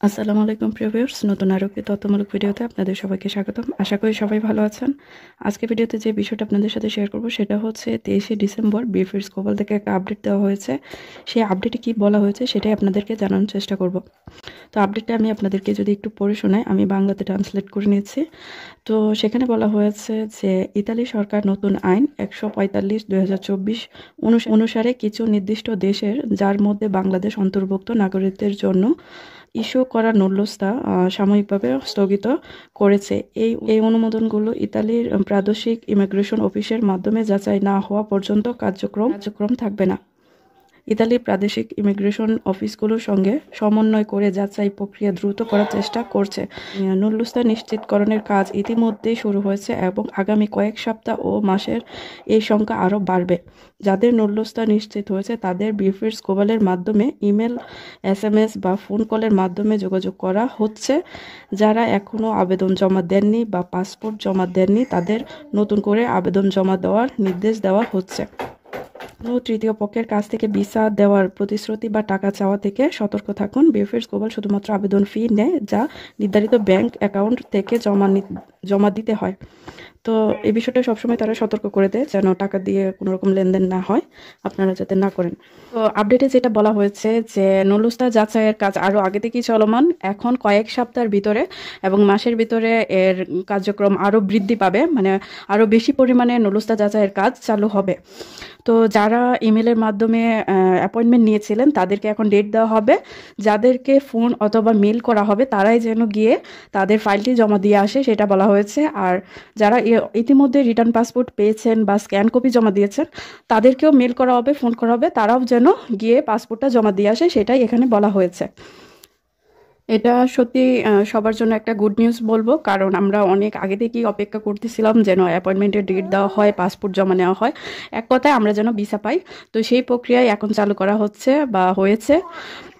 আসসালামু আলাইকুম প্রিয় ভিউয়ার্স, নতুন আরও একটি তথ্যমূলক ভিডিওতে আপনাদের সবাইকে স্বাগতম। আশা করি সবাই ভালো আছেন। আজকে ভিডিওতে যে বিষয়টা আপনাদের সাথে শেয়ার করব সেটা হচ্ছে 23শে ডিসেম্বর বিএফএস গ্লোবাল থেকে একটা আপডেট দেওয়া হয়েছে। সেই আপডেটে কি বলা হয়েছে সেটাই আপনাদেরকে জানানোর চেষ্টা করব। তো আপডেটটা আমি আপনাদেরকে যদি একটু পড়ে শোনাই, আমি বাংলাতে ট্রান্সলেট করে নিচ্ছি। তো সেখানে বলা হয়েছে যে ইতালি সরকার নতুন আইন 145/2024 অনুসারে কিছু নির্দিষ্ট দেশের, যার মধ্যে বাংলাদেশ অন্তর্ভুক্ত, নাগরিকদের জন্য ইস্যু করা নূল্যস্তা সাময়িকভাবে স্থগিত করেছে। এই অনুমোদনগুলো ইতালির প্রাদেশিক ইমিগ্রেশন অফিসের মাধ্যমে যাচাই না হওয়া পর্যন্ত কার্যক্রম থাকবে না। ইতালির প্রাদেশিক ইমিগ্রেশন অফিসগুলোর সঙ্গে সমন্বয় করে যাচাই প্রক্রিয়া দ্রুত করার চেষ্টা করছে। নূল্যস্তা নিশ্চিতকরণের কাজ ইতিমধ্যেই শুরু হয়েছে এবং আগামী কয়েক সপ্তাহ ও মাসের এই সংখ্যা আরও বাড়বে। যাদের নূল্যস্তা নিশ্চিত হয়েছে তাদের বিএফএস গ্লোবালের মাধ্যমে ইমেল, SMS বা ফোন কলের মাধ্যমে যোগাযোগ করা হচ্ছে। যারা এখনও আবেদন জমা দেননি বা পাসপোর্ট জমা দেননি তাদের নতুন করে আবেদন জমা দেওয়ার নির্দেশ দেওয়া হচ্ছে। তৃতীয় পক্ষের কাছ থেকে ভিসা দেওয়ার প্রতিশ্রুতি বা টাকা চাওয়া থেকে সতর্ক থাকুন। বিএফএস গ্লোবাল শুধুমাত্র আবেদন ফি নেয়, যা নির্ধারিত ব্যাংক অ্যাকাউন্ট থেকে জমা দিতে হয়। তো এই বিষয়টা সবসময় তারা সতর্ক করে দেয় যেন টাকা দিয়ে কোনো রকম লেনদেন না হয়, আপনারা যাতে না করেন। তো আপডেটে যেটা বলা হয়েছে যে নূল্যস্তা যাচাইয়ের কাজ আরও আগে থেকেই চলমান, এখন কয়েক সপ্তাহের ভিতরে এবং মাসের ভিতরে এর কার্যক্রম আরও বৃদ্ধি পাবে, মানে আরও বেশি পরিমাণে নূল্যস্তা যাচাইয়ের কাজ চালু হবে। তো যারা ইমেলের মাধ্যমে অ্যাপয়েন্টমেন্ট নিয়েছিলেন তাদেরকে এখন ডেট দেওয়া হবে। যাদেরকে ফোন অথবা মেল করা হবে তারাই যেন গিয়ে তাদের ফাইলটি জমা দিয়ে আসে, সেটা বলা হয়েছে। আর যারা ইতিমধ্যে রিটার্ন পাসপোর্ট পেয়েছেন বা স্ক্যান কপি জমা দিয়েছেন তাদেরকেও মেল করা হবে, ফোন করা হবে, তারাও যেন গিয়ে পাসপোর্টটা জমা দিয়ে আসে, সেটাই এখানে বলা হয়েছে। এটা সত্যি সবার জন্য একটা গুড নিউজ বলবো, কারণ আমরা অনেক আগে থেকেই অপেক্ষা করতেছিলাম যেন অ্যাপয়েন্টমেন্টের ডেট দেওয়া হয়, পাসপোর্ট জমা নেওয়া হয়, এক কথায় আমরা যেন ভিসা পাই। তো সেই প্রক্রিয়ায় এখন চালু করা হচ্ছে বা হয়েছে।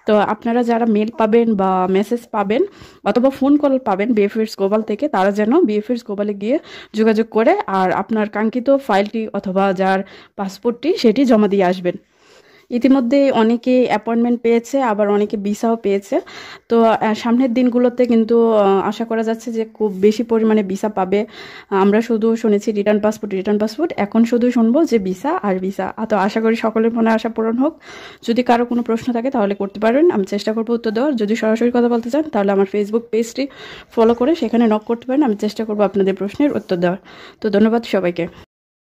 তো আপনারা যারা মেল পাবেন বা মেসেজ পাবেন অথবা ফোন কল পাবেন বিএফএস গ্লোবাল থেকে, তারা যেন বিএফএস গ্লোবালে গিয়ে যোগাযোগ করে আর আপনার কাঙ্ক্ষিত ফাইলটি অথবা যার পাসপোর্টটি সেটি জমা দিয়ে আসবেন। ইতিমধ্যে অনেকে অ্যাপয়েন্টমেন্ট পেয়েছে, আবার অনেকে ভিসাও পেয়েছে। তো সামনের দিনগুলোতে কিন্তু আশা করা যাচ্ছে যে খুব বেশি পরিমাণে ভিসা পাবে। আমরা শুধু শুনেছি রিটার্ন পাসপোর্ট, এখন শুধু শুনবো যে ভিসা আর ভিসা। তো আশা করি সকলের মনে আশা পূরণ হোক। যদি কারো কোনো প্রশ্ন থাকে তাহলে করতে পারেন, আমি চেষ্টা করবো উত্তর দেওয়ার। যদি সরাসরি কথা বলতে চান তাহলে আমার ফেসবুক পেজটি ফলো করে সেখানে নক করতে পারেন, আমি চেষ্টা করবো আপনাদের প্রশ্নের উত্তর দেওয়ার। তো ধন্যবাদ সবাইকে।